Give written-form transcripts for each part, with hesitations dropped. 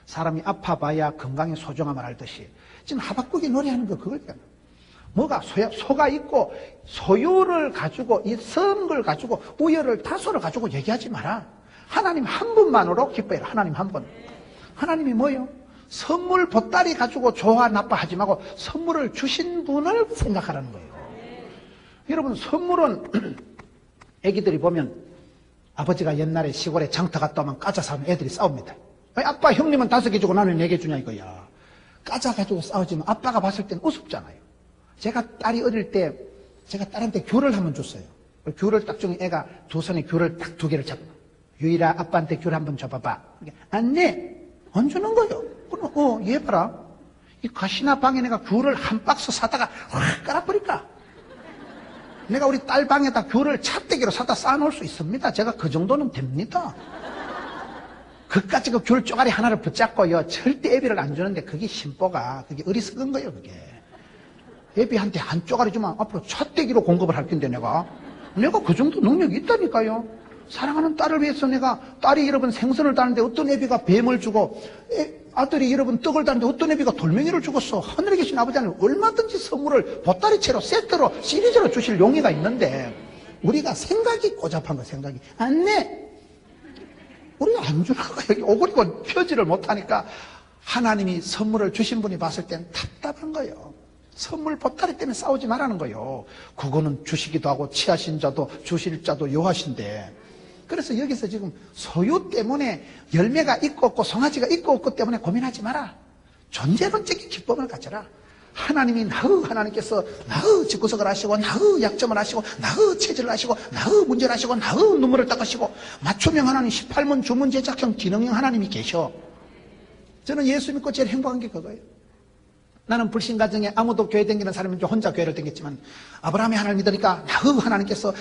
사람이 아파봐야 건강의 소중함을 알듯이 지금 하박국이 노래하는 거 그거잖아. 뭐가 소가 있고 소유를 가지고 이 성을 가지고 우열을 다소를 가지고 얘기하지 마라. 하나님 한 분만으로 기뻐해라. 하나님 한 분. 하나님이 뭐요? 선물 보따리 가지고 좋아 나빠하지 말고 선물을 주신 분을 생각하라는 거예요. 여러분, 선물은 애기들이 보면 아버지가 옛날에 시골에 장터 갔다 오면 까자 사면 애들이 싸웁니다. 아빠 형님은 5개 주고 나는 4개 주냐 이거야. 까자 가지고 싸우지만 아빠가 봤을 때는 우습잖아요. 제가 딸이 어릴 때 제가 딸한테 귤을 한번 줬어요. 귤을 딱 주니 애가 두 손에 귤을 딱 2개를 잡고, 유일아 아빠한테 귤 한번 줘봐봐. 안 내. 안 주는 거요. 그럼 얘 봐라. 이 가시나 방에 내가 귤을 한 박스 사다가 확 깔아버릴까. 내가 우리 딸 방에다 귤을 찻대기로 사다 쌓아놓을 수 있습니다. 제가 그 정도는 됩니다. 그까지 그 귤 쪼가리 하나를 붙잡고요, 절대 애비를 안 주는데 그게 심보가, 그게 어리석은 거예요, 그게. 애비한테 한 쪼가리 주면 앞으로 찻대기로 공급을 할 텐데 내가 그 정도 능력이 있다니까요. 사랑하는 딸을 위해서 내가 딸이 여러분 생선을 따는데 어떤 애비가 뱀을 주고 아들이 여러분 떡을 따는데 어떤 애비가 돌멩이를 주겠어. 하늘에 계신 아버지 하나님 얼마든지 선물을 보따리채로 세트로 시리즈로 주실 용의가 있는데 우리가 생각이 꼬잡한 거야. 생각이 안 내. 우리가 안 주는 거야. 여기 오그리고 펴지를 못하니까 하나님이 선물을 주신 분이 봤을 땐 답답한 거예요. 선물 보따리 때문에 싸우지 말라는 거예요. 그거는 주시기도 하고 취하신 자도 주실 자도 요하신데, 그래서 여기서 지금 소유 때문에 열매가 있고 없고 송아지가 있고 없고 때문에 고민하지 마라. 존재론적인 기쁨을 가져라. 하나님이 하나님께서 집구석을 하시고 약점을 하시고 체질을 하시고 문제를 하시고 눈물을 닦으시고 맞춤형 하나님 18문 주문 제작형 기능형 하나님이 계셔. 저는 예수 믿고 제일 행복한 게 그거예요. 나는 불신 가정에 아무도 교회 다니는 사람인 줄 혼자 교회를 다녔지만 아브라함의 하나님을 믿으니까 하나님께서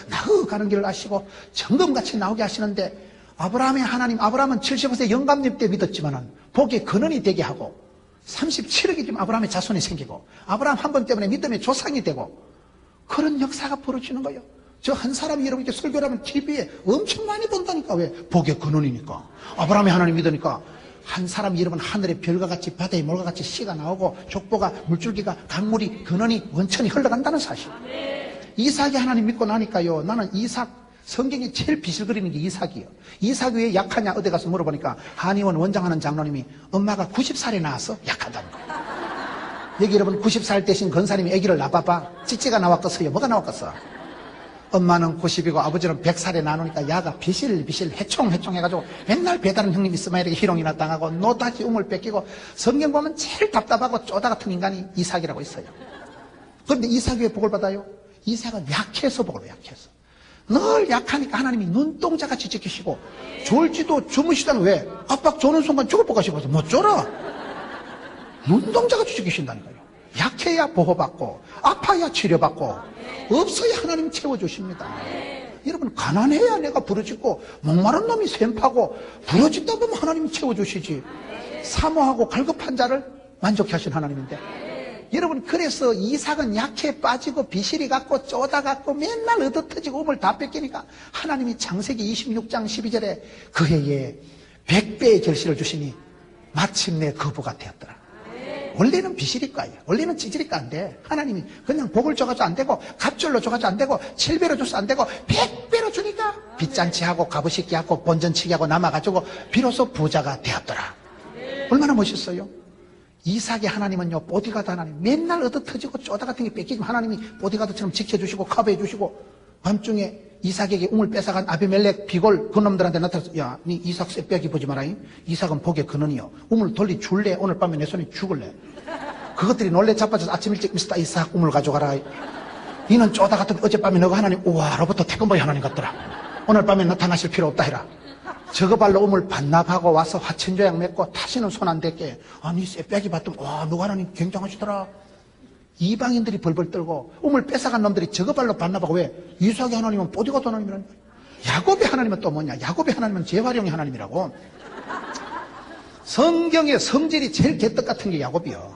가는 길을 아시고 정금같이 나오게 하시는데, 아브라함의 하나님, 아브라함은 75세 영감님 때 믿었지만은 복의 근원이 되게 하고 37억이 지금 아브라함의 자손이 생기고 아브라함 한 번 때문에 믿음의 조상이 되고 그런 역사가 벌어지는 거예요. 저 한 사람이 여러분 이렇게 설교를 하면 TV에 엄청 많이 본다니까. 왜? 복의 근원이니까. 아브라함의 하나님 믿으니까 한 사람이 여러분 하늘의 별과 같이 바다의 물과 같이 씨가 나오고 족보가 물줄기가 강물이 근원이 원천이 흘러간다는 사실. 이삭이 하나님 믿고 나니까요, 나는 이삭, 성경에 제일 빛을 그리는 게 이삭이에요. 이삭이 왜 약하냐 어디 가서 물어보니까 한의원 원장하는 장로님이 엄마가 90살에 낳아서 약하다는 거예요. 여기 여러분 90살 대신 건사님이 아기를 낳아봐봐. 찌찌가 나왔겠어요? 뭐가 나왔겠어? 엄마는 90이고 아버지는 100살에 나누니까 야가 비실비실 해총 해가지고 맨날 배다른 형님 있으면 이렇게 희롱이나 당하고 노다지 um을 뺏기고, 성경 보면 제일 답답하고 쪼다 같은 인간이 이삭이라고 있어요. 그런데 이삭이 왜 복을 받아요? 이삭은 약해서 복을 받아요. 약해서. 늘 약하니까 하나님이 눈동자같이 지키시고, 졸지도 주무시다는 왜? 압박 조는 순간 죽을 것 같이 못 졸아. 눈동자같이 지키신다니까요. 약해야 보호받고 아파야 치료받고 없어야 하나님 채워주십니다. 여러분, 가난해야 내가 부러지고 목마른 놈이 샘파고 부러진다 보면 하나님이 채워주시지. 사모하고 갈급한 자를 만족해 하신 하나님인데, 여러분, 그래서 이삭은 약해 빠지고 비실이 갖고 쪼다 갖고 맨날 얻어터지고 um을 다 뺏기니까 하나님이 창세기 26장 12절에 그 해에 100배의 결실을 주시니 마침내 거부가 되었더라. 원래는 비실이과예요. 원래는 찌질이과 안 돼. 하나님이 그냥 복을 줘가지고 안 되고 갑절로 줘가지고 안 되고 7배로 줘서 안 되고 100배로 주니까 빚잔치하고 가부식기하고 본전치기하고 남아가지고 비로소 부자가 되었더라. 얼마나 멋있어요. 이삭의 하나님은요, 보디가드 하나님. 맨날 얻어터지고 쪼다 같은 게 뺏기지만 하나님이 보디가드처럼 지켜주시고 커버해주시고, 밤중에 이삭에게 um을 뺏어간 아비멜렉 비골 그놈들한테 나타나서 야, 니 이삭 쇠빼기 보지 마라. 이삭은 복의 근원이요. um을 돌리 줄래? 오늘 밤에 내 손에 죽을래? 그것들이 놀래 자빠져서 아침 일찍 미스터 이삭 um을 가져가라. 니는 쪼다 같은 어젯밤에 너가 하나님 우와로부터 태권보이 하나님 같더라. 오늘 밤에 나타나실 필요 없다 해라. 저거 발로 um을 반납하고 와서 화천조약 맺고 다시는 손 안 댈게. 아니 쇠빼기 봤더니 와, 너가 하나님 굉장하시더라. 이방인들이 벌벌 떨고 um을 뺏어간 놈들이 저거 발로 반납하고, 왜? 이삭의 하나님은 보디가드 하나님이라는 거야. 야곱의 하나님은 또 뭐냐? 야곱의 하나님은 재활용의 하나님이라고. 성경의 성질이 제일 개떡 같은 게 야곱이요.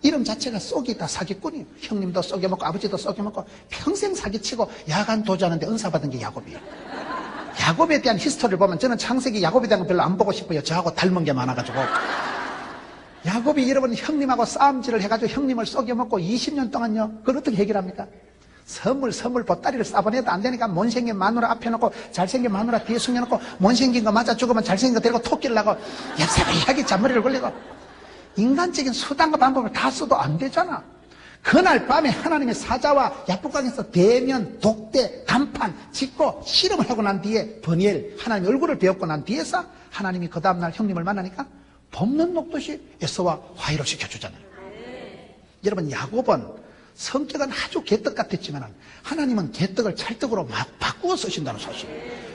이름 자체가 쏙이 다 사기꾼이에요. 형님도 썩여먹고 아버지도 썩여먹고 평생 사기치고 야간 도주하는데 은사받은 게 야곱이에요. 야곱에 대한 히스토리를 보면 저는 창세기 야곱에 대한 거 별로 안 보고 싶어요. 저하고 닮은 게 많아가지고. 야곱이 여러분 형님하고 싸움질을 해가지고 형님을 쏘겨먹고 20년 동안요, 그걸 어떻게 해결합니까? 선물 보따리를 싸보내도 안 되니까 못생긴 마누라 앞에 놓고 잘생긴 마누라 뒤에 숨겨놓고 못생긴 거 맞아 죽으면 잘생긴 거 데리고 토끼를 하고 얍사비하게 잔머리를 걸리고, 인간적인 수단과 방법을 다 써도 안 되잖아. 그날 밤에 하나님의 사자와 야복강에서 대면, 독대, 단판 짓고 실험을 하고 난 뒤에 버니엘 하나님의 얼굴을 배웠고 난 뒤에서 하나님이 그 다음날 형님을 만나니까 볶는 녹듯이 에서와 화해를 시켜주잖아요. 여러분, 야곱은 성격은 아주 개떡 같았지만 하나님은 개떡을 찰떡으로 막 바꾸어 쓰신다는 사실.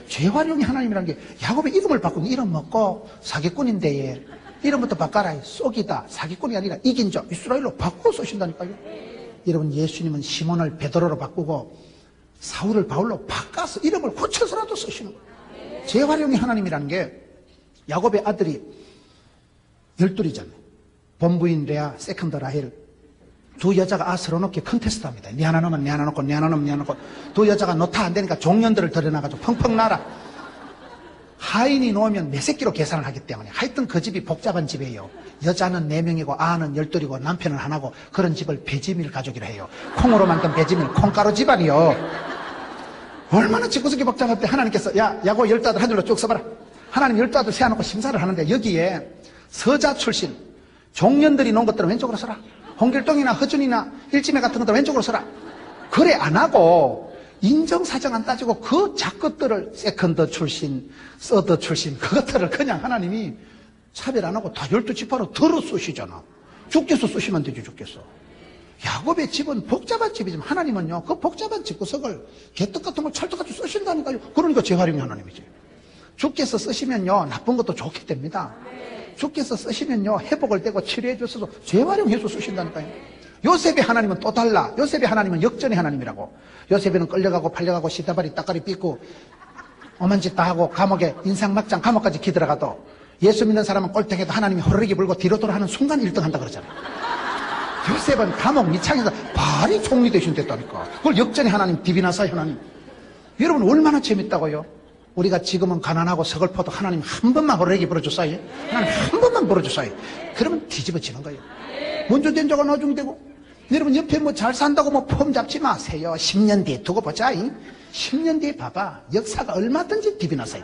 재활용이 하나님이라는 게, 야곱의 이름을 바꾸는, 이름 먹고 사기꾼인데 이름부터 바꿔라. 쏙이다. 사기꾼이 아니라 이긴 자 이스라엘로 바꾸어 쓰신다니까요. 여러분, 예수님은 시몬을 베드로로 바꾸고 사울을 바울로 바꿔서 이름을 고쳐서라도 쓰시는 거예요. 재활용이 하나님이라는 게, 야곱의 아들이 12이잖아요. 본부인 레아, 세컨드 라헬. 두 여자가 서로놓게 컨테스트 합니다. 네 하나 넣으면 네 하나 넣고, 네 하나 넣으면 네 하나 넣고. 두 여자가 놓다 안 되니까 종년들을 들여놔가지고 펑펑 날아. 하인이 놓으면 네 새끼로 계산을 하기 때문에, 하여튼 그 집이 복잡한 집이에요. 여자는 4명이고 아는 12이고 남편은 하나고, 그런 집을 배지밀 가족이라 해요. 콩으로 만든 배지밀, 콩가루 집안이요. 얼마나 집구석이 복잡할 때 하나님께서, 야, 야곱 12아들 한 줄로 쭉 써봐라. 하나님 12아들 세워놓고 심사를 하는데, 여기에 서자 출신 종년들이 놓은 것들은 왼쪽으로 서라. 홍길동이나 허준이나 일지매 같은 것들은 왼쪽으로 서라. 그래 안 하고 인정사정 안 따지고 그 작것들을 세컨드 출신, 서드 출신, 그것들을 그냥 하나님이 차별 안 하고 다 12지파로 들어 쓰시잖아. 주께서 쓰시면 되죠. 주께서. 야곱의 집은 복잡한 집이지만 하나님은요, 그 복잡한 집구석을 개떡 같은 걸 찰떡같이 쓰신다니까요. 그러니까 재활용이 하나님이지. 주께서 쓰시면요, 나쁜 것도 좋게 됩니다. 주께서 쓰시면요, 회복을 되고 치료해 주셔서 재활용해서 쓰신다니까요. 요셉의 하나님은 또 달라. 요셉의 하나님은 역전의 하나님이라고. 요셉에는 끌려가고 팔려가고 시다바리 따까리 삐고 오만 짓 다 하고 감옥에 인상막장 감옥까지 기들어가도, 예수 믿는 사람은 꼴등해도 하나님이 호르르기 불고 뒤로 돌아하는 순간 1등한다 그러잖아요. 요셉은 감옥 밑창에서 발이 총리 대신 됐다니까. 그걸 역전의 하나님, 디비나사의 하나님. 여러분, 얼마나 재밌다고요? 우리가 지금은 가난하고 서글퍼도 하나님 한 번만 호르르기 불어줬어요. 하나님 한 번만 불어줬어요. 그러면 뒤집어지는 거예요. 먼저 된 자가 나중 되고. 여러분, 옆에 뭐 잘 산다고 뭐 폼 잡지 마세요. 10년 뒤에 두고 보자. 10년 뒤에 봐봐. 역사가 얼마든지 디비나사야.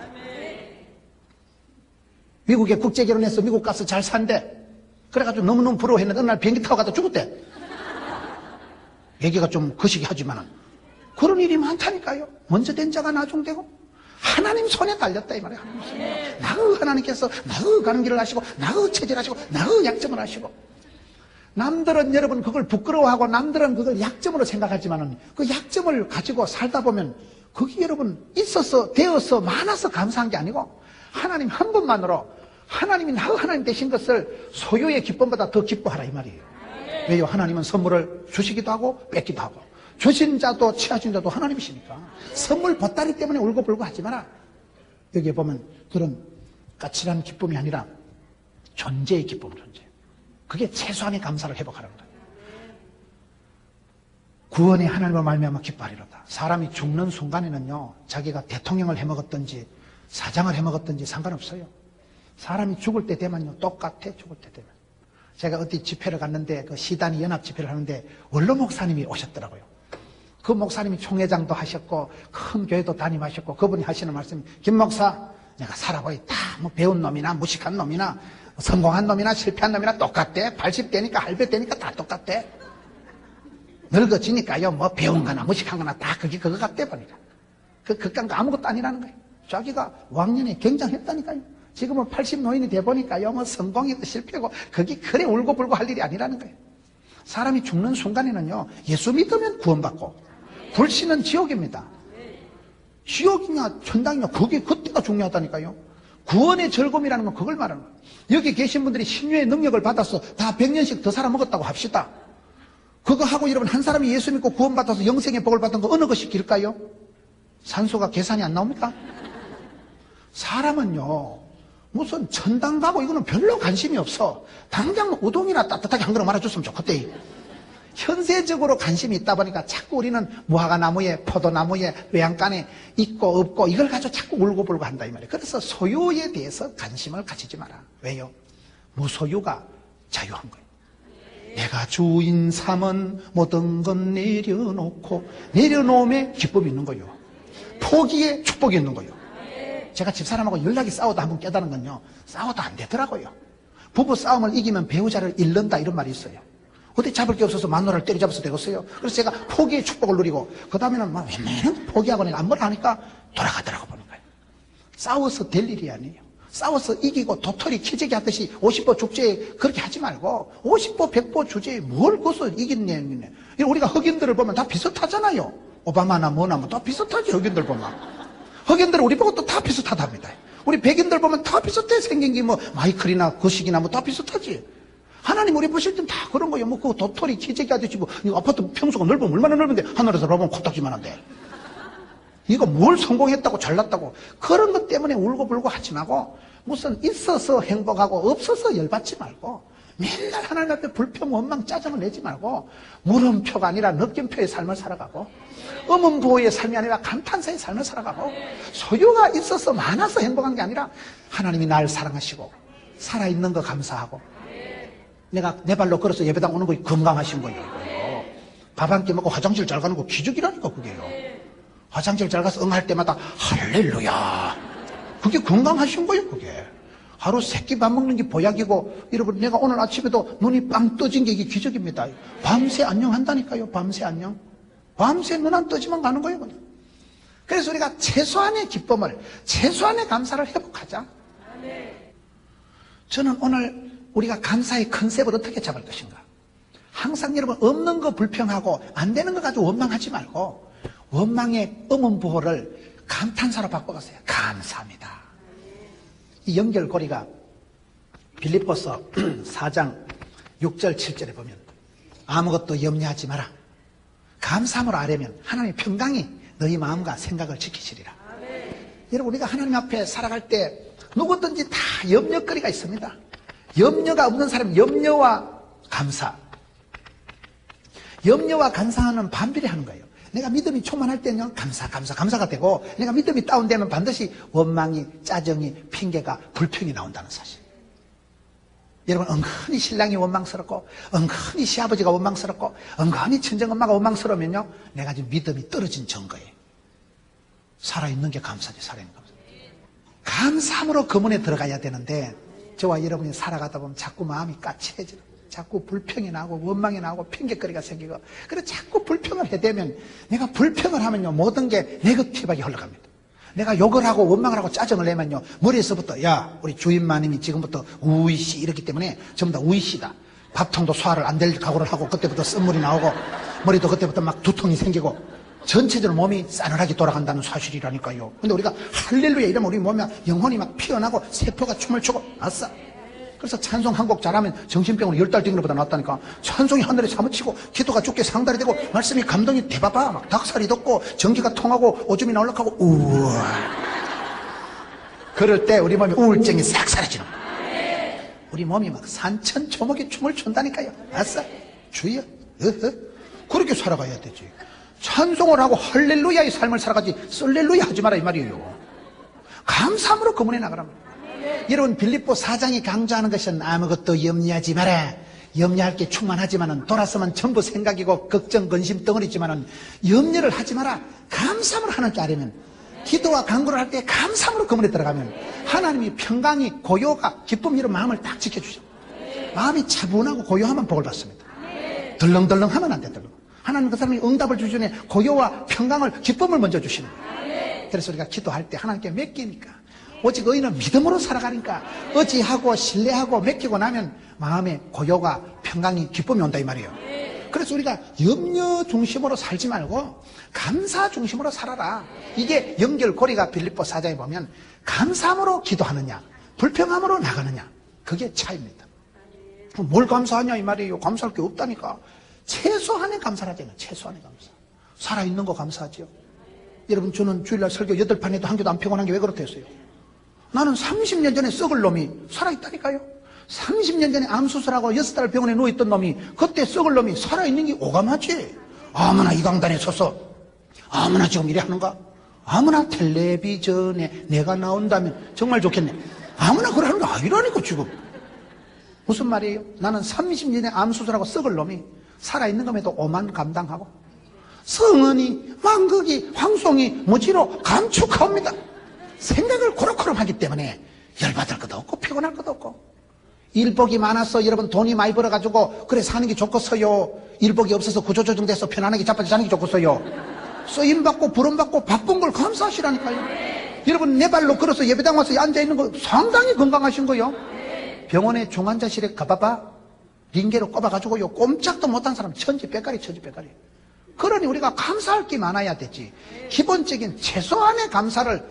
미국에 국제결혼해서 미국 가서 잘 산대. 그래가지고 너무너무 부러워했는데 어느 날 비행기 타고 가다 죽었대. 얘기가 좀 거시기 하지만은 그런 일이 많다니까요. 먼저 된 자가 나중 되고. 하나님 손에 달렸다 이 말이에요. 하나님 손에. 나의 하나님께서 나의 가는 길을 하시고, 나의 체질하시고, 나의 약점을 하시고. 남들은 여러분 그걸 부끄러워하고, 남들은 그걸 약점으로 생각하지만은, 그 약점을 가지고 살다 보면 그게 여러분 있어서 되어서 많아서 감사한 게 아니고, 하나님 한 번만으로 하나님이 나의 하나님 되신 것을 소유의 기쁨보다 더 기뻐하라 이 말이에요. 왜요? 하나님은 선물을 주시기도 하고 뺏기도 하고, 주신 자도 취하신 자도 하나님이시니까. 선물 보따리 때문에 울고불고 하지 마라. 여기에 보면 그런 까칠한 기쁨이 아니라 존재의 기쁨, 존재. 그게 최소한의 감사를 회복하라는 거예요. 구원의 하나님을 말미암아 기뻐하리로다. 사람이 죽는 순간에는요, 자기가 대통령을 해먹었든지 사장을 해먹었든지 상관없어요. 사람이 죽을 때 되면요, 똑같아. 죽을 때 되면. 제가 어디 집회를 갔는데, 그 시단위 연합 집회를 하는데 원로 목사님이 오셨더라고요. 그 목사님이 총회장도 하셨고 큰 교회도 담임하셨고, 그분이 하시는 말씀이, 김 목사, 내가 살아보니 다 뭐 배운 놈이나 무식한 놈이나 성공한 놈이나 실패한 놈이나 똑같대. 80대니까 할배대니까 다 똑같대. 늙어지니까요, 뭐 배운 거나 무식한 거나 다 그게 그거 같대 보니까. 그딴 거 아무것도 아니라는 거예요. 자기가 왕년에 굉장했다니까요. 지금은 80 노인이 돼 보니까요, 뭐 성공이고 실패고 그게 그래 울고불고 할 일이 아니라는 거예요. 사람이 죽는 순간에는요, 예수 믿으면 구원받고, 불신은 지옥입니다. 지옥이냐 천당이냐 그게 그때가 중요하다니까요. 구원의 즐거움이라는 건 그걸 말하는 거예요. 여기 계신 분들이 신유의 능력을 받아서 다 100년씩 더 살아먹었다고 합시다. 그거 하고 여러분, 한 사람이 예수 믿고 구원받아서 영생의 복을 받은 거 어느 것이 길까요? 산소가 계산이 안 나옵니까? 사람은요, 무슨 천당 가고 이거는 별로 관심이 없어. 당장 우동이나 따뜻하게 한 그릇 말아줬으면 좋겠대. 현세적으로 관심이 있다 보니까 자꾸 우리는 무화과나무에, 포도나무에, 외양간에 있고 없고 이걸 가지고 자꾸 울고불고 한다 이 말이에요. 그래서 소유에 대해서 관심을 가지지 마라. 왜요? 무소유가 자유한 거예요. 내가 주인 삼은 모든 건 내려놓음에 기쁨이 있는 거예요. 포기에 축복이 있는 거예요. 제가 집사람하고 연락이 싸워도 한번 깨달은 건요, 싸워도 안 되더라고요. 부부 싸움을 이기면 배우자를 잃는다 이런 말이 있어요. 어디 잡을 게 없어서 마누라를 때려잡아서 되겠어요. 그래서 제가 포기의 축복을 누리고 그 다음에는 막 웬만하면 포기하고 내가 아무걸 하니까 돌아가더라고 보는 거예요. 싸워서 될 일이 아니에요. 싸워서 이기고 도토리 키재기 하듯이 50보 죽제에 그렇게 하지 말고 50보 100보 주제에 뭘 거서 이기느냐. 우리가 흑인들을 보면 다 비슷하잖아요. 오바마나 뭐나 뭐 다 비슷하지. 흑인들 보면 흑인들 우리 보고 또 다 비슷하답니다. 우리 백인들 보면 다 비슷해. 생긴 게 뭐 마이클이나 거식이나 뭐 다 비슷하지. 하나님 우리 보실 땐 다 그런 거예요. 뭐 그 도토리 키재기 하듯이 뭐 이 아파트 평수가 넓으면 얼마나 넓은데 하늘에서 보면 코딱지만 한데 이거 뭘 성공했다고 잘났다고 그런 것 때문에 울고불고 하지 말고 무슨 있어서 행복하고 없어서 열받지 말고 맨날 하나님 앞에 불평 원망 짜증을 내지 말고 물음표가 아니라 느낌표의 삶을 살아가고 음음보호의 삶이 아니라 감탄사의 삶을 살아가고 소유가 있어서 많아서 행복한 게 아니라 하나님이 날 사랑하시고 살아있는 거 감사하고 내가 내 발로 걸어서 예배당 오는 거 건강하신 거예요. 밥 한 끼 먹고 화장실 잘 가는 거 기적이라니까 그게요. 화장실 잘 가서 응할 때마다 할렐루야. 그게 건강하신 거예요, 그게. 하루 3끼 밥 먹는 게 보약이고, 여러분, 내가 오늘 아침에도 눈이 빵 떠진 게 이게 기적입니다. 밤새 안녕 한다니까요, 밤새 안녕. 밤새 눈 안 떠지만 가는 거예요, 그냥. 그래서 우리가 최소한의 기쁨을, 최소한의 감사를 회복하자. 저는 오늘 우리가 감사의 컨셉을 어떻게 잡을 것인가. 항상 여러분, 없는 거 불평하고, 안 되는 거 가지고 원망하지 말고, 원망의 음음부호를 감탄사로 바꿔가세요. 감사합니다. 이 연결고리가 빌립보서 4장 6절 7절에 보면 아무것도 염려하지 마라. 감사함으로 아뢰면 하나님의 평강이 너희 마음과 생각을 지키시리라. 여러분 우리가 하나님 앞에 살아갈 때 누구든지 다 염려거리가 있습니다. 염려가 없는 사람은 염려와 감사. 염려와 감사는 반비례 하는 거예요. 내가 믿음이 충만할 때는 감사가 되고 내가 믿음이 다운되면 반드시 원망이, 짜증이, 핑계가, 불평이 나온다는 사실. 여러분 은근히 신랑이 원망스럽고 은근히 시아버지가 원망스럽고 은근히 친정엄마가 원망스러우면요 내가 지금 믿음이 떨어진 증거예요. 살아있는 게 감사지. 살아있는 감사. 감사함으로 그 문에 들어가야 되는데 저와 여러분이 살아가다 보면 자꾸 마음이 까칠해지는 자꾸 불평이 나고 원망이 나고 핑계거리가 생기고 그래서 자꾸 불평을 해대면 내가 불평을 하면요 모든 게 네거티브하게 흘러갑니다. 내가 욕을 하고 원망을 하고 짜증을 내면요 머리에서부터 야 우리 주인마님이 지금부터 우이씨 이렇기 때문에 전부 다 우이씨다. 밥통도 소화를 안 될 각오를 하고 그때부터 쓴물이 나오고 머리도 그때부터 막 두통이 생기고 전체적으로 몸이 싸늘하게 돌아간다는 사실이라니까요. 근데 우리가 할렐루야 이러면 우리 몸에 영혼이 막 피어나고 세포가 춤을 추고 아싸. 그래서 찬송 한 곡 잘하면 정신병으로 10달 뛴 것보다 낫다니까. 찬송이 하늘에 사무치고 기도가 죽게 상달이 되고 말씀이 감동이 대바바 막 닭살이 돋고 전기가 통하고 오줌이 나올락하고 우와. 그럴 때 우리 몸이 우울증이 싹 사라지는 거예요. 우리 몸이 막 산천초목의 춤을 춘다니까요. 아싸 주여 그렇게 살아가야 되지. 찬송을 하고 할렐루야의 삶을 살아가지 썰렐루야 하지 마라 이 말이에요. 감사함으로 그 문에 나가랍니다. 여러분 빌립보 4장이 강조하는 것은 아무것도 염려하지 마라. 염려할 게 충만하지만은 돌아서면 전부 생각이고 걱정 근심 덩어리지만은 염려를 하지 마라. 감사함으로 하나님께 아뢰면 기도와 간구를 할 때 감사함으로 그 문에 들어가면 하나님이 평강이 고요가 기쁨 이런 마음을 딱 지켜주죠. 마음이 차분하고 고요하면 복을 받습니다. 덜렁덜렁하면 안 돼. 덜렁. 하나님 그 사람이 응답을 주기 전에 고요와 평강을 기쁨을 먼저 주시는 거예요. 그래서 우리가 기도할 때 하나님께 맡기니까 오직 의인은 믿음으로 살아가니까 의지하고 신뢰하고 맡기고 나면 마음에 고요가 평강이 기쁨이 온다 이 말이에요. 그래서 우리가 염려 중심으로 살지 말고 감사 중심으로 살아라. 이게 연결고리가 빌립보 4장에 보면 감사함으로 기도하느냐 불평함으로 나가느냐 그게 차이입니다. 뭘 감사하냐 이 말이에요. 감사할 게 없다니까. 최소한의 감사를 하잖아요. 최소한의 감사. 살아있는 거 감사하죠. 여러분 저는 주일날 설교 8판에도 한 개도 안 피곤한 게 왜 그렇겠어요? 나는 30년 전에 썩을 놈이 살아있다니까요. 30년 전에 암수술하고 6달 병원에 누워있던 놈이 그때 썩을 놈이 살아있는 게 오감하지. 아무나 이 강단에 서서 아무나 지금 이래 하는가? 아무나 텔레비전에 내가 나온다면 정말 좋겠네. 아무나 그래 하는 거 아니라니까 지금. 무슨 말이에요? 나는 30년에 암수술하고 썩을 놈이 살아있는 것에도 오만 감당하고 성은이, 망극이, 황송이, 무지로 감축하옵니다. 생각을 고루고루 하기 때문에 열받을 것도 없고 피곤할 것도 없고, 일복이 많아서 여러분 돈이 많이 벌어가지고 그래 사는 게 좋겠어요? 일복이 없어서 구조조정돼서 편안하게 자빠져 사는 게 좋겠어요? 쓰임받고 부름받고 바쁜 걸 감사하시라니까요. 여러분 내 발로 걸어서 예배당 와서 앉아있는 거 상당히 건강하신 거요. 병원에 중환자실에 가봐봐, 링게로 꼽아가지고요 꼼짝도 못한 사람 천지백가리. 그러니 우리가 감사할 게 많아야 되지. 기본적인 최소한의 감사를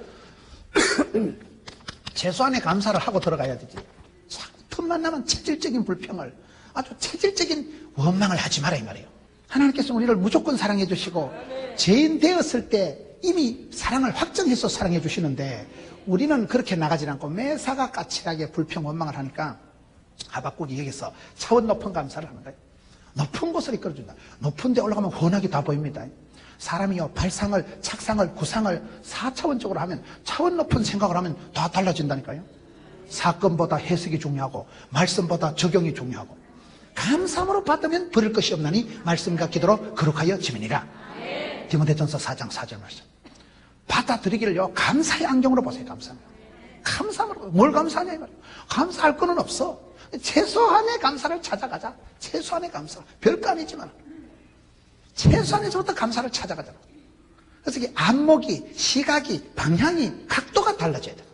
하고 들어가야 되지. 틈만 나면 체질적인 불평을, 아주 체질적인 원망을 하지 마라 이 말이에요. 하나님께서 우리를 무조건 사랑해 주시고 죄인 되었을 때 이미 사랑을 확정해서 사랑해 주시는데, 우리는 그렇게 나가지 않고 매사가 까칠하게 불평 원망을 하니까 하박국이 여기서 차원 높은 감사를 하는 거예요. 높은 곳을 이끌어준다. 높은 데 올라가면 훤하게 다 보입니다. 사람이요 발상을, 착상을, 구상을 4차원적으로 하면, 차원 높은 생각을 하면 다 달라진다니까요. 사건보다 해석이 중요하고 말씀보다 적용이 중요하고, 감사함으로 받으면 버릴 것이 없나니 말씀과 기도로 거룩하여 지면이라. 디모데전서 4장 4절 말씀. 받아들이기를요 감사의 안경으로 보세요. 감사함으로. 뭘 감사하냐 이 말이에요. 감사할 거는 없어. 최소한의 감사를 찾아가자. 최소한의 감사. 별거 아니지만 최소한에서부터 감사를 찾아가자. 그래서 이게 안목이, 시각이, 방향이, 각도가 달라져야 돼요.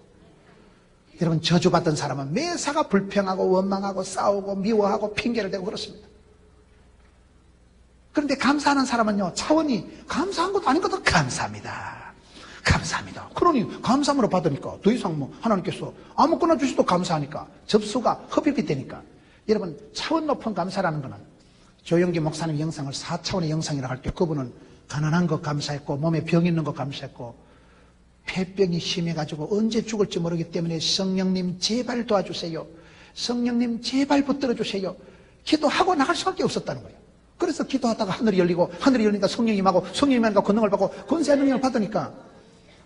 여러분 저주받던 사람은 매사가 불평하고 원망하고 싸우고 미워하고 핑계를 대고 그렇습니다. 그런데 감사하는 사람은요 차원이 감사한 것도 아닌 것도 감사합니다. 그러니 감사함으로 받으니까 더 이상 뭐 하나님께서 아무거나 주셔도 감사하니까 접수가 흡입이 되니까. 여러분 차원 높은 감사라는 거는, 조영기 목사님 영상을 4차원의 영상이라고 할 때 그분은 가난한 거 감사했고 몸에 병 있는 거 감사했고 폐병이 심해가지고 언제 죽을지 모르기 때문에 성령님 제발 도와주세요, 성령님 제발 붙들어 주세요, 기도하고 나갈 수밖에 없었다는 거예요. 그래서 기도하다가 하늘이 열리고, 하늘이 열리니까 성령이 임하고, 성령이 임하니까 권능을 받고 권세의 능력을 받으니까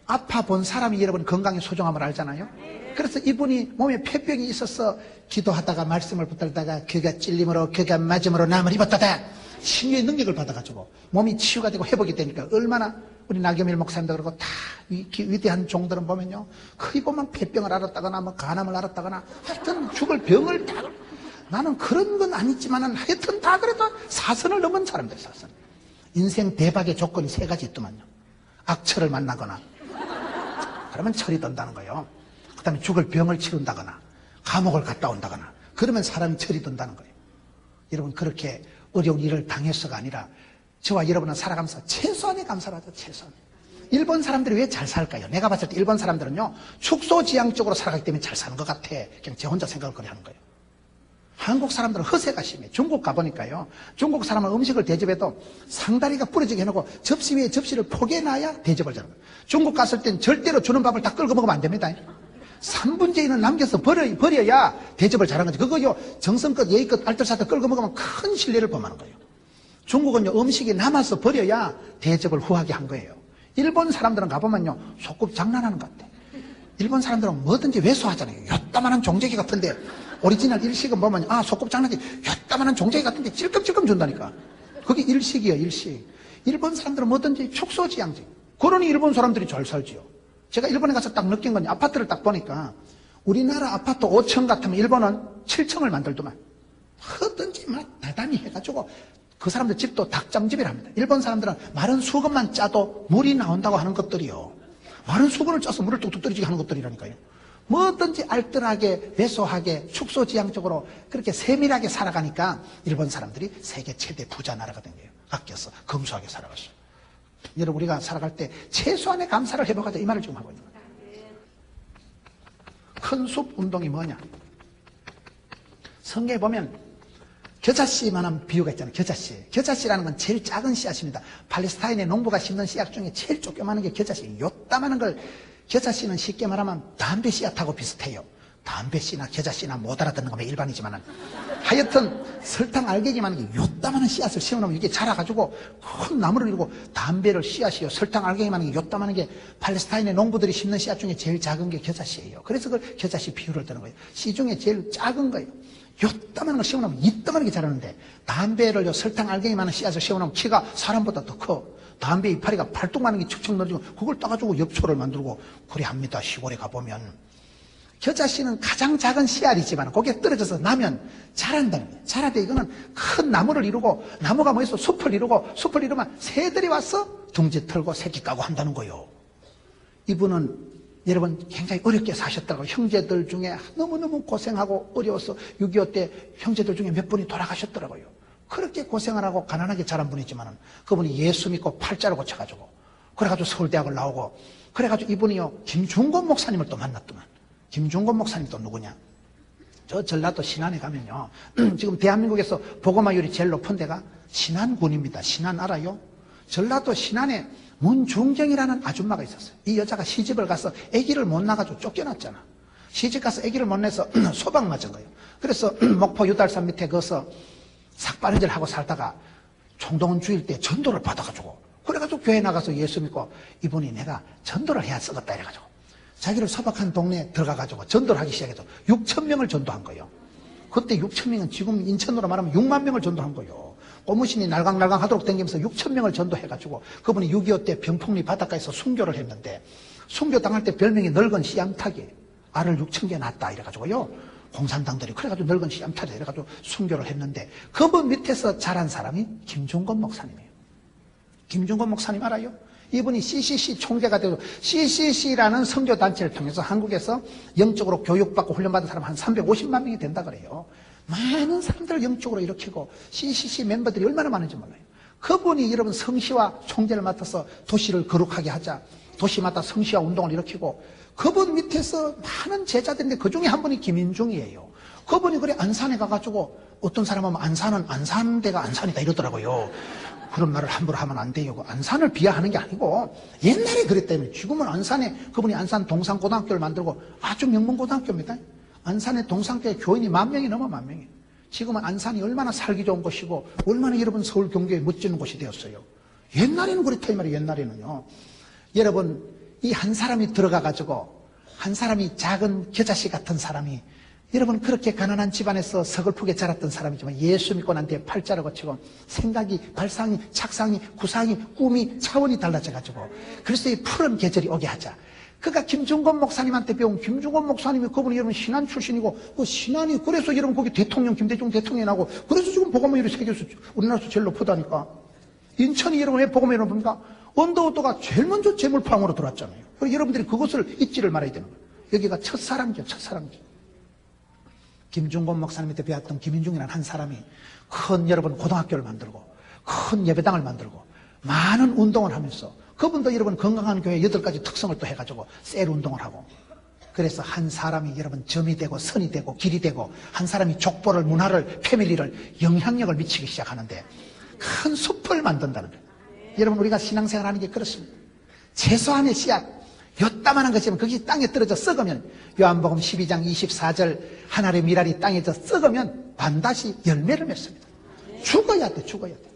아파 본 사람이 여러분 건강의 소중함을 알잖아요. 그래서 이분이 몸에 폐병이 있어서 기도하다가 말씀을 붙들다가 그가 찔림으로 그가 맞음으로 남을 입었다다 신유의 능력을 받아가지고 몸이 치유가 되고 회복이 되니까, 얼마나 우리 나경일 목사님도 그러고 다 위대한 종들은 보면요 거의 보면 폐병을 앓았다거나 뭐 간암을 앓았다거나 하여튼 죽을 병을 다, 나는 그런 건 아니지만은 하여튼 다 그래도 사선을 넘은 사람들. 사선. 인생 대박의 조건이 3가지 있더만요. 악처를 만나거나, 그러면 철이 든다는 거예요. 그 다음에 죽을 병을 치른다거나 감옥을 갔다 온다거나, 그러면 사람이 철이 든다는 거예요. 여러분 그렇게 어려운 일을 당해서가 아니라 저와 여러분은 살아가면서 최소한의 감사를 하죠. 최소한. 일본 사람들이 왜 잘 살까요? 내가 봤을 때 일본 사람들은요 축소지향적으로 살아가기 때문에 잘 사는 것 같아. 그냥 제 혼자 생각을 그래 하는 거예요. 한국 사람들은 허세가 심해. 중국 가보니까요 중국 사람은 음식을 대접해도 상다리가 부러지게 해놓고 접시 위에 접시를 포개놔야 대접을 잘하는 거예요. 중국 갔을 땐 절대로 주는 밥을 다 끌고 먹으면 안 됩니다. 3분의 1은 남겨서 버려야 대접을 잘하는 거죠. 그거요 정성껏 예의껏 알뜰살뜰 끌고 먹으면 큰 신뢰를 범하는 거예요. 중국은요 음식이 남아서 버려야 대접을 후하게 한 거예요. 일본 사람들은 가보면요 소꿉 장난하는 것 같아. 일본 사람들은 뭐든지 왜소하잖아요. 요따만한 종재기 같은데, 오리지널 일식은 보면 소꿉 장난기 요따만한 종재기 같은데 찔끔찔끔 준다니까. 그게 일식이에요. 일식. 일본 사람들은 뭐든지 축소지향적. 그러니 일본 사람들이 잘 살지요. 제가 일본에 가서 딱 느낀 건, 아파트를 딱 보니까 우리나라 아파트 5층 같으면 일본은 7층을 만들더만. 뭐든지 막 대단히 해가지고 그 사람들 집도 닭장집이라 합니다. 일본 사람들은 마른 수건만 짜도 물이 나온다고 하는 것들이요. 마른 수건을 짜서 물을 뚝뚝 떨어지게 하는 것들이라니까요. 뭐든지 알뜰하게, 왜소하게, 축소지향적으로 그렇게 세밀하게 살아가니까 일본 사람들이 세계 최대 부자 나라가 된 거예요. 아껴서 검소하게 살아갔어요. 여러분 우리가 살아갈 때 최소한의 감사를 해보자, 이 말을 지금 하고 있는 거예요. 큰 숲 운동이 뭐냐? 성경에 보면 겨자씨만한 비유가 있잖아요. 겨자씨라는 건 제일 작은 씨앗입니다. 팔레스타인의 농부가 심는 씨앗 중에 제일 조그마한 게 겨자씨. 요따만한 걸, 겨자씨는 쉽게 말하면 담배 씨앗하고 비슷해요. 담배 씨나 겨자씨나 못 알아듣는 거면 일반이지만은, 하여튼 설탕 알갱이만한 게 요따만한 씨앗을 심어놓으면 이게 자라가지고 큰 나무를 이루고, 담배를 씨앗이요 설탕 알갱이만한 게 요따만한 게 팔레스타인의 농부들이 심는 씨앗 중에 제일 작은 게 겨자씨예요. 그래서 그걸 겨자씨 비유를 드는 거예요. 씨 중에 제일 작은 거예요. 요따만한 걸 씌워놓으면 이따만하게 자라는데, 담배를 설탕 알갱이 많은 씨앗을 씌워놓으면 키가 사람보다 더 커. 담배 이파리가 팔뚝만한 게 척척 늘어지고 그걸 따가지고 엽초를 만들고 그래 합니다. 시골에 가보면. 겨자씨는 가장 작은 씨알이지만 거기에 떨어져서 나면 자란다는 거예요. 자라되 이거는 큰 나무를 이루고, 나무가 뭐 있어? 숲을 이루고, 숲을 이루면 새들이 와서 둥지 털고 새끼 까고 한다는 거예요. 이분은 여러분 굉장히 어렵게 사셨다고. 형제들 중에 너무너무 고생하고 어려워서 6.25 때 형제들 중에 몇 분이 돌아가셨더라고요. 그렇게 고생을 하고 가난하게 자란 분이지만은 그분이 예수 믿고 팔자를 고쳐가지고 그래가지고 서울대학을 나오고, 그래가지고 이분이요 김중곤 목사님을 또 만났더만. 김중곤 목사님 또 누구냐? 저 전라도 신안에 가면요 지금 대한민국에서 복음화율이 제일 높은 데가 신안군입니다. 신안 알아요? 전라도 신안에 문중정이라는 아줌마가 있었어요. 이 여자가 시집을 가서 아기를 못 낳아가지고 쫓겨났잖아. 시집 가서 아기를 못 내서 소방 맞은 거예요. 그래서 목포 유달산 밑에 거기서 삭바느질 하고 살다가 총동원 주일 때 전도를 받아가지고, 그래가지고 교회 나가서 예수 믿고, 이분이 내가 전도를 해야 쓰겠다 이래가지고 자기를 소박한 동네에 들어가가지고 전도를 하기 시작해서 6천 명을 전도한 거예요. 그때 6천 명은 지금 인천으로 말하면 6만 명을 전도한 거예요. 고무신이 날강날강 하도록 댕기면서 6천 명을 전도해가지고, 그분이 6.25 때 병풍리 바닷가에서 순교를 했는데, 순교 당할 때 별명이 늙은 씨암탉이, 알을 6천 개 낳았다 이래가지고요 공산당들이 그래가지고 늙은 씨암탉이 이래가지고 순교를 했는데, 그분 밑에서 자란 사람이 김중곤 목사님이에요. 김중곤 목사님 알아요? 이분이 CCC 총재가 되고, CCC라는 선교단체를 통해서 한국에서 영적으로 교육받고 훈련받은 사람 한 350만 명이 된다 그래요. 많은 사람들을 영적으로 일으키고, CCC 멤버들이 얼마나 많은지 몰라요. 그분이 여러분 성시와 총재를 맡아서 도시를 거룩하게 하자, 도시마다 성시와 운동을 일으키고, 그분 밑에서 많은 제자들인데 그 중에 한 분이 김인중이에요. 그분이 그래 안산에 가가지고, 어떤 사람은 안산은 안산 데가 안산이다 이러더라고요. 그런 말을 함부로 하면 안 돼요. 안산을 비하하는 게 아니고 옛날에 그랬다면, 지금은 안산에 그분이 안산 동산고등학교를 만들고 아주 명문고등학교입니다. 안산의 동산교회 교인이 10,000명이 넘어 10,000명이. 지금은 안산이 얼마나 살기 좋은 곳이고 얼마나 여러분 서울 경기에 멋지는 곳이 되었어요. 옛날에는 그렇다 이 말이에요. 옛날에는요. 여러분 이 한 사람이 들어가가지고, 한 사람이 작은 겨자씨 같은 사람이, 여러분 그렇게 가난한 집안에서 서글프게 자랐던 사람이지만 예수 믿고 난 뒤에 팔자를 거치고 생각이, 발상이, 착상이, 구상이, 꿈이 차원이 달라져가지고 그래서 이 푸른 계절이 오게 하자. 그러니까 김중곤 목사님한테 배운, 김중곤 목사님이 그분이 여러분 신안 출신이고, 그 신안이 그래서 여러분 거기 대통령 김대중 대통령이 나고, 그래서 지금 복음화율이 세계에서 우리나라에서 제일 높다니까. 인천이 여러분 왜 복음화율이 높습니까? 언더우드가 제일 먼저 재물포항으로 들어왔잖아요. 그래서 여러분들이 그것을 잊지를 말아야 되는 거예요. 여기가 첫사랑이죠. 첫사랑이죠. 김중곤 목사님한테 배웠던 김인중이라는 한 사람이 큰 여러분 고등학교를 만들고 큰 예배당을 만들고 많은 운동을 하면서, 그분도 여러분 건강한 교회 8가지 특성을 또 해가지고 셀 운동을 하고, 그래서 한 사람이 여러분 점이 되고 선이 되고 길이 되고, 한 사람이 족보를, 문화를, 패밀리를, 영향력을 미치기 시작하는데 큰 숲을 만든다는 거예요. 여러분 우리가 신앙생활 하는 게 그렇습니다. 최소한의 씨앗, 요따만한 것이면 그게 땅에 떨어져 썩으면, 요한복음 12장 24절 한 알의 밀알이 땅에 져 썩으면 반드시 열매를 맺습니다. 죽어야 돼. 죽어야 돼.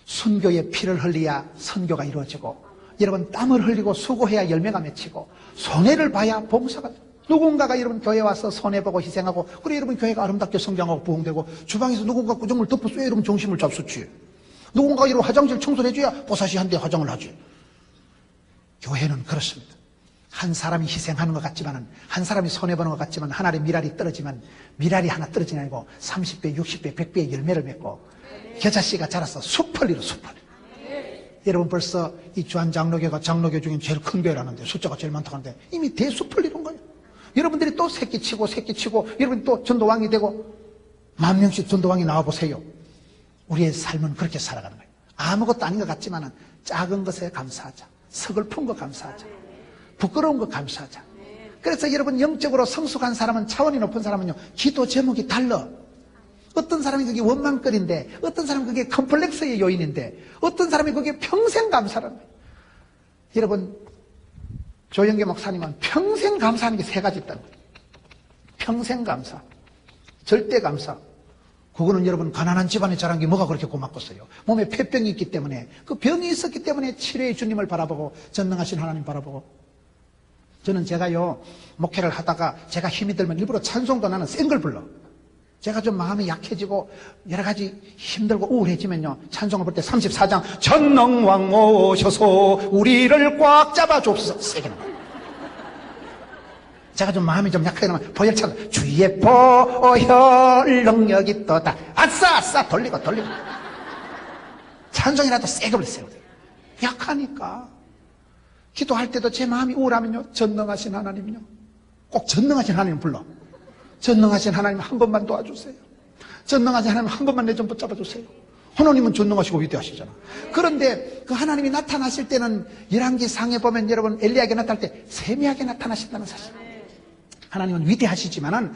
순교의 피를 흘려야 선교가 이루어지고, 여러분 땀을 흘리고 수고해야 열매가 맺히고, 손해를 봐야 봉사가 돼. 누군가가 여러분 교회 와서 손해보고 희생하고, 그래 여러분 교회가 아름답게 성장하고 부흥되고, 주방에서 누군가 구정물 덮어줘야 여러분 정신을 잡수지. 누군가가 여러분 화장실 청소를 해줘야 보사시 한 대 화장을 하지. 교회는 그렇습니다. 한 사람이 희생하는 것 같지만은, 한 사람이 손해보는 것 같지만, 한 알의 밀알이 떨어지면 밀알이 하나 떨어지는 게 아니고 30배, 60배, 100배의 열매를 맺고, 겨자씨가 자라서 숲을 이루, 숲을. 여러분 벌써 이 주한장로교가 장로교 중에 제일 큰 교회라는데, 숫자가 제일 많다고 하는데 이미 대숲을 이룬 거예요. 여러분들이 또 새끼치고 여러분 또 전도왕이 되고 10,000명씩 전도왕이 나와보세요. 우리의 삶은 그렇게 살아가는 거예요. 아무것도 아닌 것 같지만은 작은 것에 감사하자. 서글픈 거 감사하자. 부끄러운 거 감사하자. 그래서 여러분 영적으로 성숙한 사람은, 차원이 높은 사람은요, 기도 제목이 달라. 어떤 사람이 그게 원망거리인데, 어떤 사람은 그게 컴플렉스의 요인인데, 어떤 사람이 그게 평생 감사라는 거예요. 여러분 조영계 목사님은 평생 감사하는 게 3가지 있다는 거예요. 평생 감사, 절대 감사. 그거는 여러분 가난한 집안에 자란 게 뭐가 그렇게 고맙겠어요. 몸에 폐병이 있기 때문에, 그 병이 있었기 때문에 치료의 주님을 바라보고, 전능하신 하나님 바라보고. 저는 제가요 목회를 하다가 제가 힘이 들면 일부러 찬송도 나는 센 걸 불러. 제가 좀 마음이 약해지고 여러 가지 힘들고 우울해지면요, 찬송을 볼 때 34장 전능왕 모셔서 우리를 꽉 잡아주옵소서 세게 나와요. 제가 좀 마음이 좀 약하게 나면 보혈찬 주의 보혈 능력이 떴다 아싸 아싸 돌리고 찬송이라도 세게 불러세요. 약하니까. 기도할 때도 제 마음이 우울하면요, 전능하신 하나님요, 꼭 전능하신 하나님 불러. 전능하신 하나님 한 번만 도와주세요. 전능하신 하나님 한 번만 내 좀 붙잡아 주세요. 하나님은 전능하시고 위대하시잖아. 그런데 그 하나님이 나타나실 때는 열왕기상에 보면 여러분 엘리야에게 나타날 때 세미하게 나타나신다는 사실. 하나님은 위대하시지만은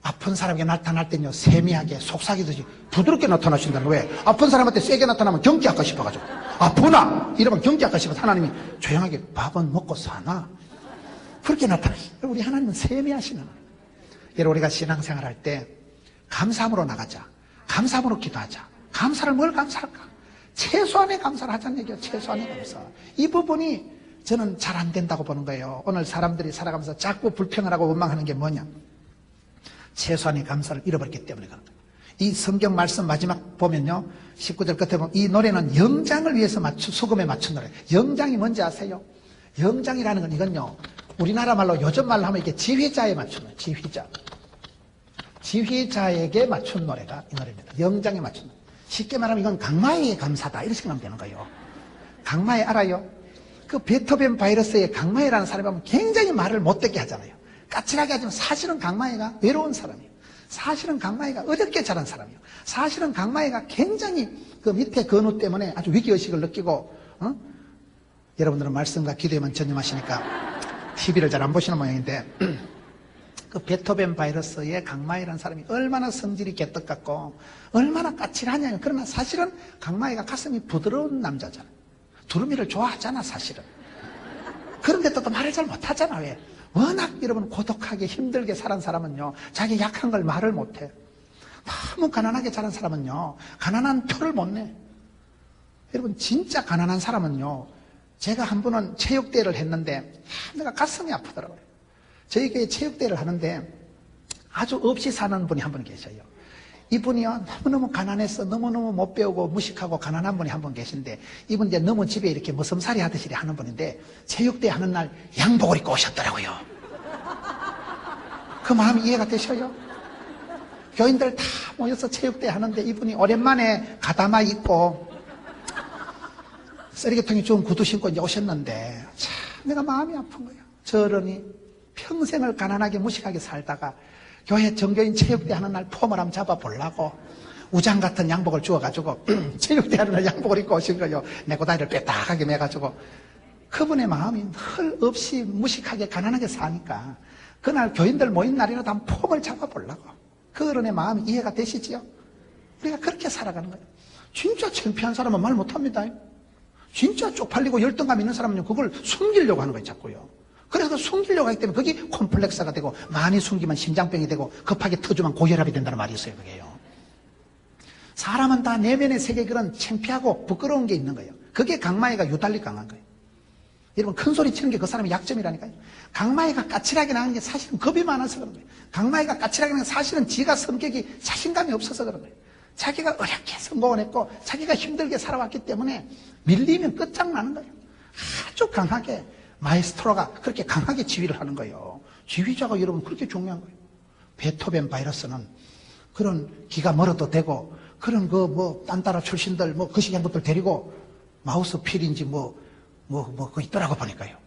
아픈 사람에게 나타날 때는요, 세미하게 속삭이듯이 부드럽게 나타나신다는 거예요. 왜? 아픈 사람한테 세게 나타나면 경기할까 싶어가지고. 아프나? 이러면 경기할까 싶어서 하나님이 조용하게 밥은 먹고 사나? 그렇게 나타나시죠. 우리 하나님은 세미하신 하나님. 여러분, 우리가 신앙생활 할 때 감사함으로 나가자. 감사함으로 기도하자. 감사를 뭘 감사할까? 최소한의 감사를 하자는 얘기예요. 최소한의 감사. 이 부분이 저는 잘 안 된다고 보는 거예요. 오늘 사람들이 살아가면서 자꾸 불평을 하고 원망하는 게 뭐냐? 최소한의 감사를 잃어버렸기 때문에 그런 거예요. 이 성경 말씀 마지막 보면요, 19절 끝에 보면 이 노래는 영장을 위해서 수금에 맞춘 노래. 영장이 뭔지 아세요? 영장이라는 건 이건요, 우리나라 말로 요즘 말로 하면 이게 지휘자에 맞춘 노래. 지휘자에게 맞춘 노래가 이 노래입니다. 영장에 맞춘 노래. 쉽게 말하면 이건 강마의 감사다 이렇게 생각하면 되는 거예요. 강마에 알아요? 그 베토벤 바이러스의 강마에라는 사람이 보면 굉장히 말을 못되게 하잖아요. 까칠하게 하지만 사실은 강마에가 외로운 사람이에요. 사실은 강마에가 어렵게 자란 사람이에요. 사실은 강마에가 굉장히 그 밑에 근우 때문에 아주 위기의식을 느끼고, 여러분들은 말씀과 기도에만 전념하시니까 TV를 잘 안 보시는 모양인데, 그 베토벤 바이러스의 강마에라는 사람이 얼마나 성질이 개떡 같고 얼마나 까칠하냐면, 그러나 사실은 강마에가 가슴이 부드러운 남자잖아요. 두루미를 좋아하잖아 사실은. 그런데 또 말을 잘 못하잖아. 왜? 워낙 여러분 고독하게 힘들게 살은 사람은요, 자기 약한 걸 말을 못해. 너무 가난하게 자란 사람은요, 가난한 표를 못 내. 여러분, 진짜 가난한 사람은요, 제가 한 번은 체육대회를 했는데 내가 가슴이 아프더라고요. 저희 교회 체육대회를 하는데 아주 없이 사는 분이 한 분 계셔요. 이분이요, 너무너무 가난해서 너무너무 못 배우고 무식하고 가난한 분이 한 분 계신데, 이분 이제 너무 집에 이렇게 머슴살이 하듯이 하는 분인데, 체육대회 하는 날 양복을 입고 오셨더라고요. 그 마음이 이해가 되셔요? 교인들 다 모여서 체육대회 하는데 이분이 오랜만에 가다마 입고 쓰레기통에 좋은 구두 신고 이제 오셨는데, 참 내가 마음이 아픈 거예요. 저러니 평생을 가난하게 무식하게 살다가 교회 정교인 체육대 하는 날 폼을 한번 잡아보려고 우장 같은 양복을 주워가지고 체육대 하는 날 양복을 입고 오신 거예요. 내 고다리를 빼딱하게 매가지고. 그분의 마음이 늘 없이 무식하게 가난하게 사니까 그날 교인들 모인 날이라도 한번 폼을 잡아보려고. 그 어른의 마음이 이해가 되시지요? 우리가 그렇게 살아가는 거예요. 진짜 창피한 사람은 말 못합니다. 진짜 쪽팔리고 열등감 있는 사람은 그걸 숨기려고 하는 거예요, 자꾸요. 그래서 숨기려고 하기 때문에 그게 콤플렉스가 되고, 많이 숨기면 심장병이 되고 급하게 터주면 고혈압이 된다는 말이 있어요. 그게요. 사람은 다 내면의 세계에 그런 창피하고 부끄러운 게 있는 거예요. 그게 강마애가 유달리 강한 거예요. 여러분, 큰 소리 치는 게 그 사람의 약점이라니까요. 강마애가 까칠하게 나가는 게 사실은 겁이 많아서 그런 거예요. 강마애가 까칠하게 나가는 게 사실은 지가 성격이 자신감이 없어서 그런 거예요. 자기가 어렵게 성공을 했고 자기가 힘들게 살아왔기 때문에 밀리면 끝장나는 거예요. 아주 강하게 마에스트로가 그렇게 강하게 지휘를 하는 거예요. 지휘자가 여러분 그렇게 중요한 거예요. 베토벤 바이러스는 그런 기가 멀어도 되고, 그런 그 뭐 딴따라 출신들 뭐 그 시기한 것들 데리고 마우스 필인지 뭐 그거 있더라고 보니까요.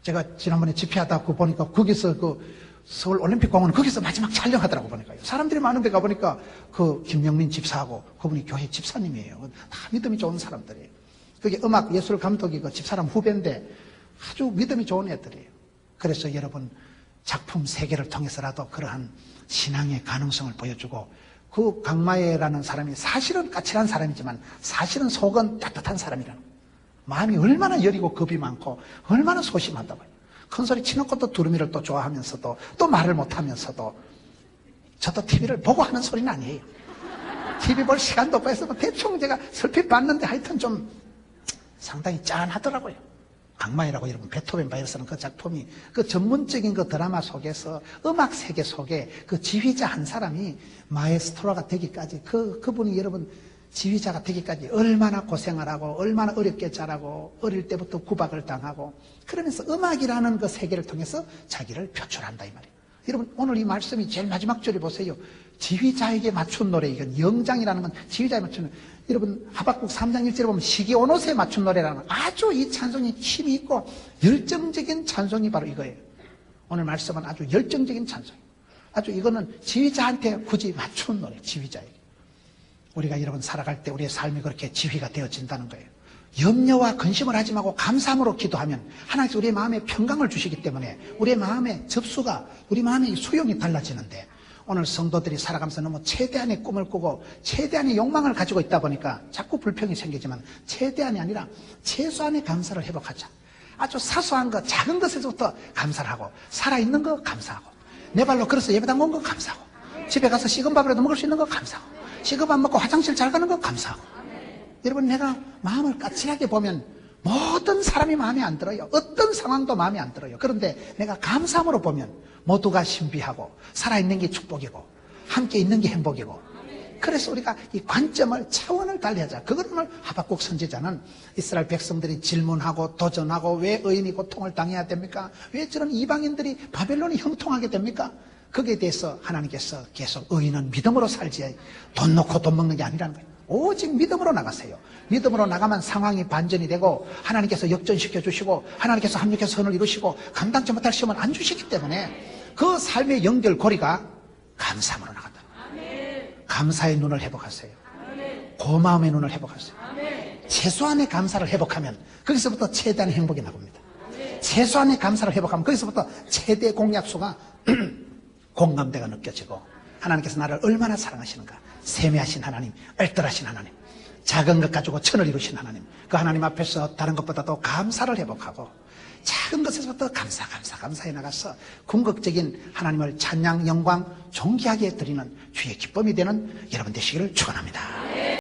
제가 지난번에 집회하다 그 보니까 거기서 그 서울 올림픽 공원 거기서 마지막 촬영하더라고 보니까요. 사람들이 많은 데 가보니까 그 김영민 집사하고 그분이 교회 집사님이에요. 다 믿음이 좋은 사람들이에요. 그게 음악 예술 감독이 그 집사람 후배인데 아주 믿음이 좋은 애들이에요. 그래서 여러분, 작품 세계를 통해서라도 그러한 신앙의 가능성을 보여주고, 그 강마애라는 사람이 사실은 까칠한 사람이지만 사실은 속은 따뜻한 사람이라는 거예요. 마음이 얼마나 여리고 겁이 많고 얼마나 소심하다고요. 큰 소리 치놓고 또 두루미를 또 좋아하면서도 또 말을 못하면서도. 저도 TV를 보고 하는 소리는 아니에요. TV 볼 시간도 없고 해서 대충 제가 설핏 봤는데 하여튼 좀 상당히 짠하더라고요. 방망이라고 여러분 베토벤 바이러스는 그 작품이 그 전문적인 그 드라마 속에서 음악 세계 속에 그 지휘자 한 사람이 마에스트로가 되기까지 그분이 여러분 지휘자가 되기까지 얼마나 고생을 하고 얼마나 어렵게 자라고 어릴 때부터 구박을 당하고 그러면서 음악이라는 그 세계를 통해서 자기를 표출한다 이 말이에요. 여러분 오늘 이 말씀이 제일 마지막 절에 보세요. 지휘자에게 맞춘 노래, 이건 영장이라는 건 지휘자에 맞추는, 여러분 하박국 3장 1절에 보면 시기오노스에 맞춘 노래라는 아주 이 찬송이 힘이 있고 열정적인 찬송이 바로 이거예요. 오늘 말씀은 아주 열정적인 찬송, 아주 이거는 지휘자한테 굳이 맞춘 노래, 지휘자에게. 우리가 여러분 살아갈 때 우리의 삶이 그렇게 지휘가 되어진다는 거예요. 염려와 근심을 하지 말고 감사함으로 기도하면 하나님께서 우리의 마음에 평강을 주시기 때문에 우리의 마음의 접수가, 우리 마음의 수용이 달라지는데, 오늘 성도들이 살아가면서 너무 최대한의 꿈을 꾸고 최대한의 욕망을 가지고 있다 보니까 자꾸 불평이 생기지만 최대한이 아니라 최소한의 감사를 회복하자. 아주 사소한 것, 작은 것에서부터 감사를 하고, 살아있는 거 감사하고, 내 발로 걸어서 예배당 온 거 감사하고, 집에 가서 식은 밥이라도 먹을 수 있는 거 감사하고, 식은 밥 먹고 화장실 잘 가는 거 감사하고. 여러분 내가 마음을 까칠하게 보면 모든 사람이 마음에 안 들어요. 어떤 상황도 마음에 안 들어요. 그런데 내가 감사함으로 보면 모두가 신비하고 살아있는 게 축복이고 함께 있는 게 행복이고. 그래서 우리가 이 관점을, 차원을 달리하자. 그걸 하박국 선지자는 이스라엘 백성들이 질문하고 도전하고 왜 의인이 고통을 당해야 됩니까? 왜 저런 이방인들이 바벨론이 형통하게 됩니까? 거기에 대해서 하나님께서 계속 의인은 믿음으로 살지 돈 놓고 돈 먹는 게 아니라는 거예요. 오직 믿음으로 나가세요. 믿음으로 나가면 상황이 반전이 되고 하나님께서 역전시켜 주시고 하나님께서 합력해서 선을 이루시고 감당치 못할 시험을 안 주시기 때문에 그 삶의 연결고리가 감사함으로 나간다. 감사의 눈을 회복하세요. 고마움의 눈을 회복하세요. 최소한의 감사를 회복하면 거기서부터 최대한의 행복이 나옵니다. 최소한의 감사를 회복하면 거기서부터 최대 공약수가 공감대가 느껴지고, 하나님께서 나를 얼마나 사랑하시는가, 세미하신 하나님, 얼떨하신 하나님, 작은 것 가지고 천을 이루신 하나님, 그 하나님 앞에서 다른 것보다도 감사를 회복하고 작은 것에서부터 감사해 나가서 궁극적인 하나님을 찬양, 영광, 존귀하게 드리는 주의 기쁨이 되는 여러분 되시기를 축원합니다.